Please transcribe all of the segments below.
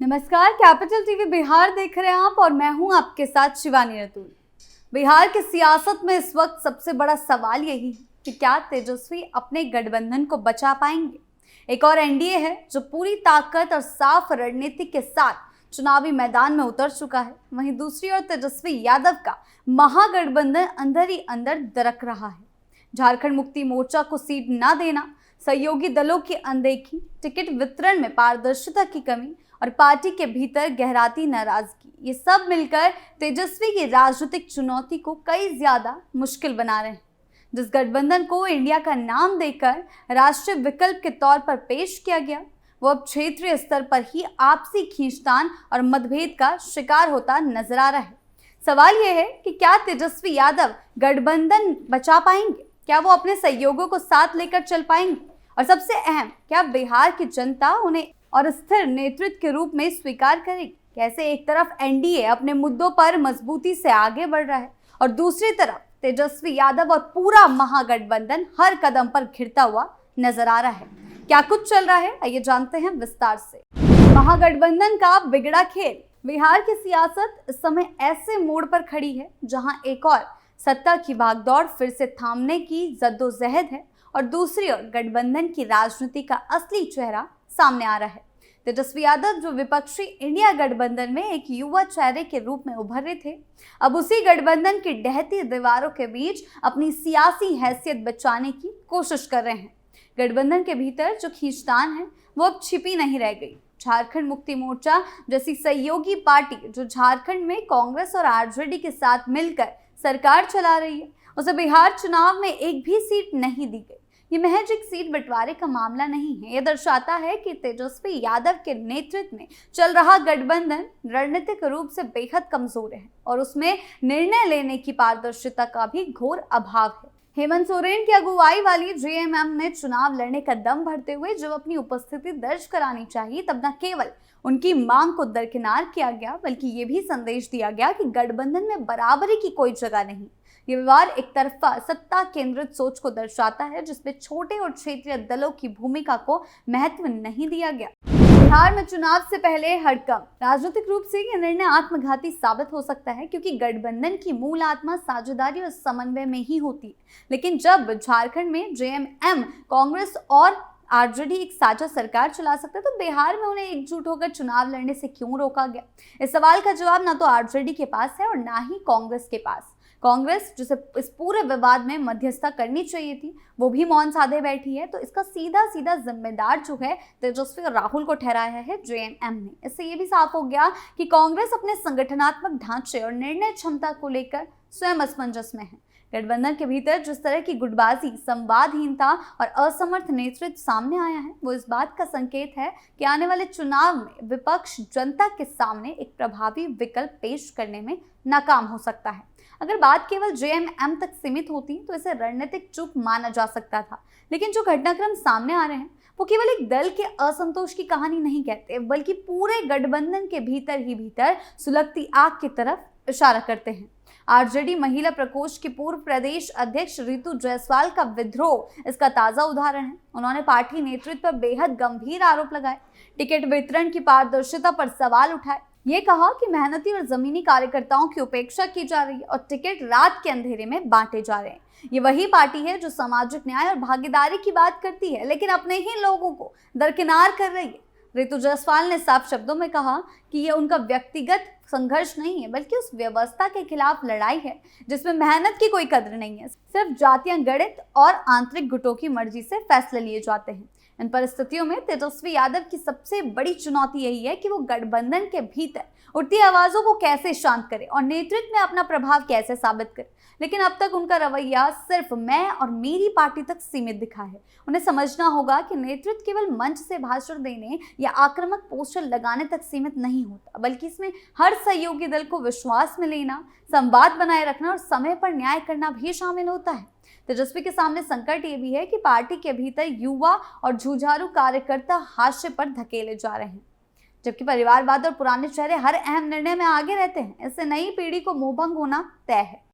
नमस्कार, capital TV Bihar देख रहे हैं आप और मैं हूं आपके साथ शिवानी रतूल। बिहार की सियासत में इस वक्त सबसे बड़ा सवाल यही है कि क्या तेजस्वी अपने गठबंधन को बचा पाएंगे। एक और एनडीए है जो पूरी ताकत और साफ रणनीति के साथ चुनावी मैदान में उतर चुका है। वहीं दूसरी ओर तेजस्वी यादव का महागठबंधन अंदर ही अंदर दरक रहा है। झारखंड मुक्ति मोर्चा को सीट न देना, सहयोगी दलों की अनदेखी, टिकट वितरण में पारदर्शिता की कमी और पार्टी के भीतर गहराती नाराजगी, ये सब मिलकर तेजस्वी की राजनीतिक चुनौती को कई ज्यादा मुश्किल बना रहे हैं। जिस गठबंधन को इंडिया का नाम देकर राष्ट्रीय विकल्प के तौर पर पेश किया गया, वो अब क्षेत्रीय स्तर पर ही आपसी खींचतान और मतभेद का शिकार होता नजर आ रहा है। सवाल यह है कि क्या तेजस्वी यादव गठबंधन बचा पाएंगे, क्या वो अपने सहयोगियों को साथ लेकर चल पाएंगे, और सबसे अहम, क्या बिहार की जनता उन्हें और स्थिर नेतृत्व के रूप में स्वीकार करेगी। कैसे एक तरफ एनडीए अपने मुद्दों पर मजबूती से आगे बढ़ रहा है और दूसरी तरफ तेजस्वी यादव और पूरा महागठबंधन हर कदम पर घिरता हुआ नजर आ रहा है। क्या कुछ चल रहा है, आइए जानते हैं विस्तार से। महागठबंधन का बिगड़ा खेल। बिहार की सियासत इस समय ऐसे मोड़ पर खड़ी है जहां एक और सत्ता की भागदौड़ फिर से थामने की जद्दोजहद है और दूसरी ओर गठबंधन की राजनीति का असली चेहरा सामने आ रहा है। तेजस्वी यादव जो विपक्षी इंडिया गठबंधन में एक युवा चेहरे के रूप में उभर रहे थे, अब उसी गठबंधन की ढहती दीवारों के बीच अपनी सियासी हैसियत बचाने की कोशिश कर रहे हैं। गठबंधन के भीतर जो खींचतान है वो अब छिपी नहीं रह गई। झारखंड मुक्ति मोर्चा जैसी सहयोगी पार्टी जो झारखंड में कांग्रेस और आरजेडी के साथ मिलकर सरकार चला रही है, उसे बिहार चुनाव में एक भी सीट नहीं दी गई। ये महज एक सीट बंटवारे का मामला नहीं है, यह दर्शाता है कि तेजस्वी यादव के नेतृत्व में चल रहा गठबंधन रणनीतिक रूप से बेहद कमजोर है और उसमें निर्णय लेने की पारदर्शिता का भी घोर अभाव है। हेमंत सोरेन की अगुवाई वाली जेएमएम ने चुनाव लड़ने का दम भरते हुए जब अपनी उपस्थिति दर्ज करानी चाहिए, तब न केवल उनकी मांग को दरकिनार किया गया, बल्कि ये भी संदेश दिया गया कि गठबंधन में बराबरी की कोई जगह नहीं। ये व्यवहार एक तरफा सत्ता केंद्रित सोच को दर्शाता है, जिसमें छोटे और क्षेत्रीय दलों की भूमिका को महत्व नहीं दिया गया। बिहार में चुनाव से पहले हड़कंप। राजनीतिक रूप से यह निर्णय आत्मघाती साबित हो सकता है, क्योंकि गठबंधन की मूल आत्मा साझेदारी और समन्वय में ही होती है। लेकिन जब झारखंड में जेएमएम, कांग्रेस और आरजेडी एक साझा सरकार चला सकते, तो बिहार में उन्हें एकजुट होकर चुनाव लड़ने से क्यों रोका गया? इस सवाल का जवाब ना तो आरजेडी के पास है और ना ही कांग्रेस के पास। कांग्रेस, जिसे इस पूरे विवाद में मध्यस्थता करनी चाहिए थी, वो भी मौन साधे बैठी है। तो इसका सीधा सीधा जिम्मेदार जो है तेजस्वी और राहुल को ठहराया है जेएमएम ने। इससे ये भी साफ हो गया कि कांग्रेस अपने संगठनात्मक ढांचे और निर्णय क्षमता को लेकर स्वयं असमंजस में है। गठबंधन के भीतर जिस तरह की गुटबाजी, संवादहीनता और असमर्थ नेतृत्व सामने आया है, वो इस बात का संकेत है कि आने वाले चुनाव में विपक्ष जनता के सामने एक प्रभावी विकल्प पेश करने में नाकाम हो सकता है। अगर बात केवल जेएमएम तक सीमित होती तो इसे रणनीतिक चूक माना जा सकता था, लेकिन जो घटनाक्रम सामने आ रहे हैं वो केवल एक दल के असंतोष की कहानी नहीं कहते, बल्कि पूरे गठबंधन के भीतर ही भीतर सुलगती आग की तरफ इशारा करते हैं। आरजेडी महिला प्रकोष्ठ की पूर्व प्रदेश अध्यक्ष रितु जायसवाल का विद्रोह इसका ताजा उदाहरण है। उन्होंने पार्टी नेतृत्व पर बेहद गंभीर आरोप लगाए, टिकट वितरण की पारदर्शिता पर सवाल उठाए। ये कहा कि मेहनती और जमीनी कार्यकर्ताओं की उपेक्षा की जा रही है और टिकट रात के अंधेरे में बांटे जा रहे हैं। ये वही पार्टी है जो सामाजिक न्याय और भागीदारी की बात करती है, लेकिन अपने ही लोगों को दरकिनार कर रही है। रितु जायसवाल ने साफ शब्दों में कहा कि ये उनका व्यक्तिगत संघर्ष नहीं है, बल्कि उस व्यवस्था के खिलाफ लड़ाई है जिसमें मेहनत की कोई कद्र नहीं है। सिर्फ जातीय गणित और आंतरिक गुटों की मर्जी से फैसले लिए जाते हैं। इन परिस्थितियों में तेजस्वी यादव की सबसे बड़ी चुनौती यही है कि वो गठबंधन के भीतर उठती आवाजों को कैसे शांत करे और नेतृत्व में अपना प्रभाव कैसे साबित करे। लेकिन अब तक उनका रवैया सिर्फ मैं और मेरी पार्टी तक सीमित दिखा है। उन्हें समझना होगा कि नेतृत्व केवल मंच से भाषण देने या आक्रामक पोस्टर लगाने तक सीमित नहीं होता, बल्कि इसमें हर सहयोगी दल को विश्वास में लेना, संवाद बनाए रखना और समय पर न्याय करना भी शामिल होता है। तेजस्वी के सामने संकट ये भी है कि पार्टी के भीतर युवा और जुझारू कार्यकर्ता हाशिए पर धकेले जा रहे हैं, जबकि परिवारवाद और पुराने चेहरे हर अहम निर्णय में आगे रहते हैं। इससे नई पीढ़ी को मोहभंग होना तय है।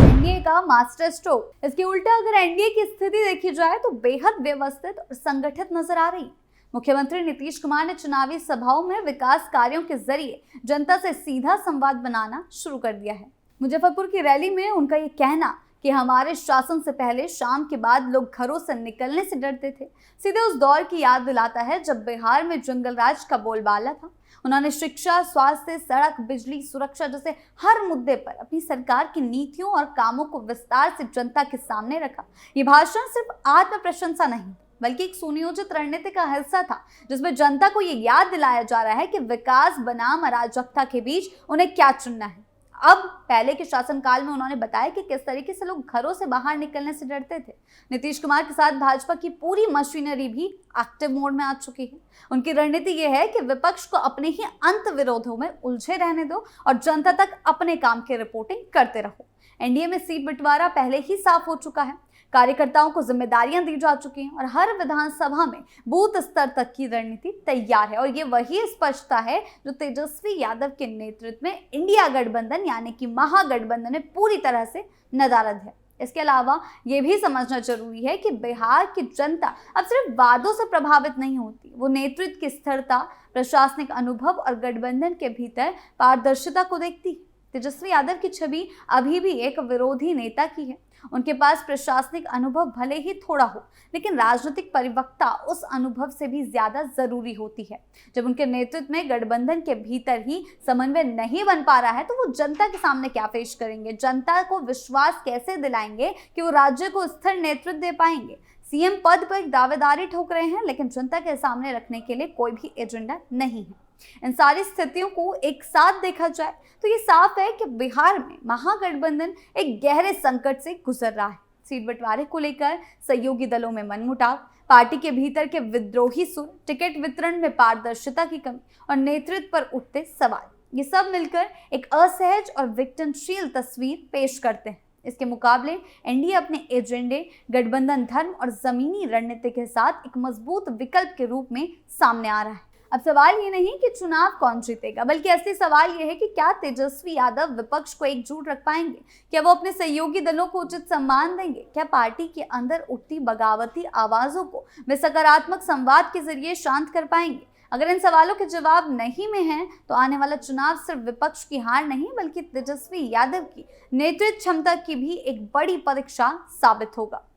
एनडीए का मास्टर स्ट्रोक। इसके उल्टा अगर एनडीए की स्थिति देखी जाए तो बेहद व्यवस्थित और संगठित नजर आ रही है। मुख्यमंत्री नीतीश कुमार ने चुनावी सभाओं में विकास कार्यों के जरिए जनता से सीधा संवाद बनाना शुरू कर दिया है। मुजफ्फरपुर की रैली में उनका ये कहना कि हमारे शासन से पहले शाम के बाद लोग घरों से निकलने से डरते थे, सीधे उस दौर की याद दिलाता है जब बिहार में जंगल राज का बोलबाला था। उन्होंने शिक्षा, स्वास्थ्य, सड़क, बिजली, सुरक्षा जैसे हर मुद्दे पर अपनी सरकार की नीतियों और कामों को विस्तार से जनता के सामने रखा। ये भाषण सिर्फ आत्म प्रशंसा नहीं बल्कि एक सुनियोजित रणनीति का हिस्सा था, जिसमें जनता को ये याद दिलाया जा रहा है कि विकास बनाम अराजकता के बीच उन्हें क्या चुनना है। अब पहले के शासनकाल में उन्होंने बताया कि किस तरीके से लोग घरों से बाहर निकलने से डरते थे। नीतीश कुमार के साथ भाजपा की पूरी मशीनरी भी एक्टिव मोड में आ चुकी है। उनकी रणनीति यह है कि विपक्ष को अपने ही अंत विरोधों में उलझे रहने दो और जनता तक अपने काम की रिपोर्टिंग करते रहो। एनडीए में सीट बंटवारा पहले ही साफ हो चुका है, कार्यकर्ताओं को जिम्मेदारियां दी जा चुकी हैं और हर विधानसभा में बूथ स्तर तक की रणनीति तैयार है। और ये वही स्पष्टता है जो तेजस्वी यादव के नेतृत्व में इंडिया गठबंधन यानी कि महागठबंधन में पूरी तरह से नदारद है। इसके अलावा ये भी समझना जरूरी है कि बिहार की जनता अब सिर्फ वादों से प्रभावित नहीं होती, वो नेतृत्व की स्थिरता, प्रशासनिक अनुभव और गठबंधन के भीतर पारदर्शिता को देखती है। तेजस्वी यादव की छवि अभी भी एक विरोधी नेता की है। उनके पास प्रशासनिक अनुभव भले ही थोड़ा हो, लेकिन राजनीतिक परिपक्वता उस अनुभव से भी ज्यादा जरूरी होती है। जब उनके नेतृत्व में गठबंधन के भीतर ही समन्वय नहीं बन पा रहा है तो वो जनता के सामने क्या पेश करेंगे, जनता को विश्वास कैसे दिलाएंगे कि वो राज्य को स्थिर नेतृत्व दे पाएंगे। सीएम पद पर दावेदारी ठोक रहे हैं, लेकिन जनता के सामने रखने के लिए कोई भी एजेंडा नहीं है। इन सारी स्थितियों को एक साथ देखा जाए तो ये साफ है कि बिहार में महागठबंधन एक गहरे संकट से गुजर रहा है। सीट बंटवारे को लेकर सहयोगी दलों में मनमुटाव, पार्टी के भीतर के विद्रोही सुर, टिकट वितरण में पारदर्शिता की कमी और नेतृत्व पर उठते सवाल, ये सब मिलकर एक असहज और विघटनशील तस्वीर पेश करते हैं। इसके मुकाबले एनडीए अपने एजेंडे, गठबंधन धर्म और जमीनी रणनीति के साथ एक मजबूत विकल्प के रूप में सामने आ रहा है। अब सवाल ये नहीं कि चुनाव कौन जीतेगा, बल्कि असली सवाल ये है कि क्या तेजस्वी यादव विपक्ष को एकजुट रख पाएंगे, क्या वो अपने सहयोगी दलों को उचित सम्मान देंगे, क्या पार्टी के अंदर उठती बगावती आवाजों को वे सकारात्मक संवाद के जरिए शांत कर पाएंगे। अगर इन सवालों के जवाब नहीं में हैं, तो आने वाला चुनाव सिर्फ विपक्ष की हार नहीं बल्कि तेजस्वी यादव की नेतृत्व क्षमता की भी एक बड़ी परीक्षा साबित होगा।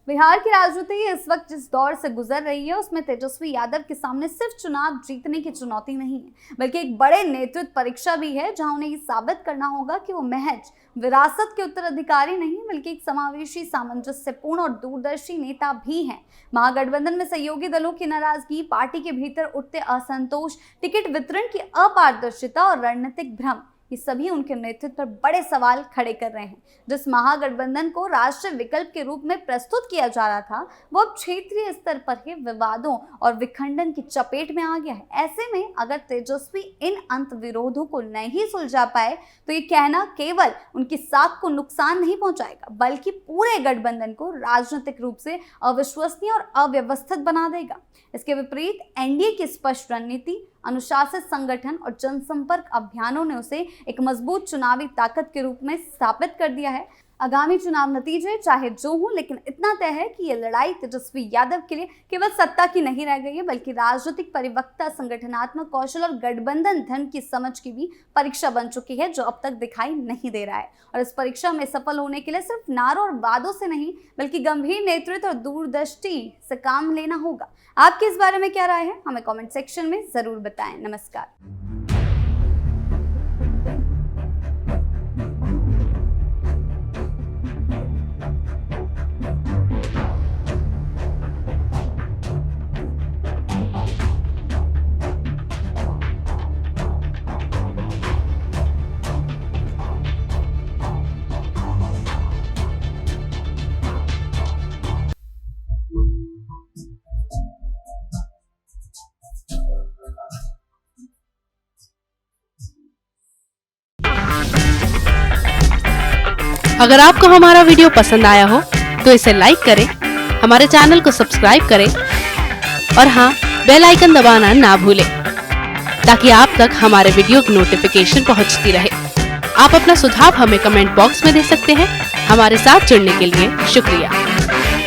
बिहार की राजनीति इस वक्त जिस दौर से गुजर रही है उसमें तेजस्वी यादव के सामने सिर्फ चुनाव जीतने की चुनौती नहीं है, बल्कि एक बड़े नेतृत्व परीक्षा भी है, जहां उन्हें ये साबित करना होगा कि वो महज विरासत के उत्तराधिकारी नहीं बल्कि एक समावेशी, सामंजस्यपूर्ण और दूरदर्शी नेता भी हैं। महागठबंधन में सहयोगी दलों की नाराजगी, पार्टी के भीतर उठते असंतोष, टिकट वितरण की अपारदर्शिता और रणनीतिक भ्रम, ये सभी उनके नेतृत्व पर बड़े सवाल खड़े कर रहे हैं। जिस महागठबंधन को राष्ट्रीय विकल्प के रूप में प्रस्तुत किया जा रहा था, वो अब क्षेत्रीय स्तर पर ही विवादों और विखंडन की चपेट में आ गया है। ऐसे में अगर तेजस्वी इन अंत विरोधों को नहीं सुलझा पाए तो ये कहना केवल उनकी साख को नुकसान नहीं पहुंचाएगा, बल्कि पूरे गठबंधन को राजनीतिक रूप से अविश्वसनीय और अव्यवस्थित बना देगा। इसके विपरीत एनडीए की स्पष्ट रणनीति, अनुशासित संगठन और जनसंपर्क अभियानों ने उसे एक मजबूत चुनावी ताकत के रूप में स्थापित कर दिया है। आगामी चुनाव नतीजे चाहे जो हों, लेकिन इतना तय है कि ये लड़ाई तेजस्वी यादव के लिए केवल सत्ता की नहीं रह गई है, बल्कि राजनीतिक परिपक्वता, संगठनात्मक कौशल और गठबंधन धर्म की समझ की भी परीक्षा बन चुकी है, जो अब तक दिखाई नहीं दे रहा है। और इस परीक्षा में सफल होने के लिए सिर्फ नारों और वादों से नहीं, बल्कि गंभीर नेतृत्व और दूरदृष्टि से काम लेना होगा। आपकी इस बारे में क्या राय है, हमें कमेंट सेक्शन में जरूर बताएं। नमस्कार। अगर आपको हमारा वीडियो पसंद आया हो तो इसे लाइक करें, हमारे चैनल को सब्सक्राइब करें और हाँ, बेल आइकन दबाना ना भूलें ताकि आप तक हमारे वीडियो की नोटिफिकेशन पहुंचती रहे। आप अपना सुझाव हमें कमेंट बॉक्स में दे सकते हैं। हमारे साथ जुड़ने के लिए शुक्रिया।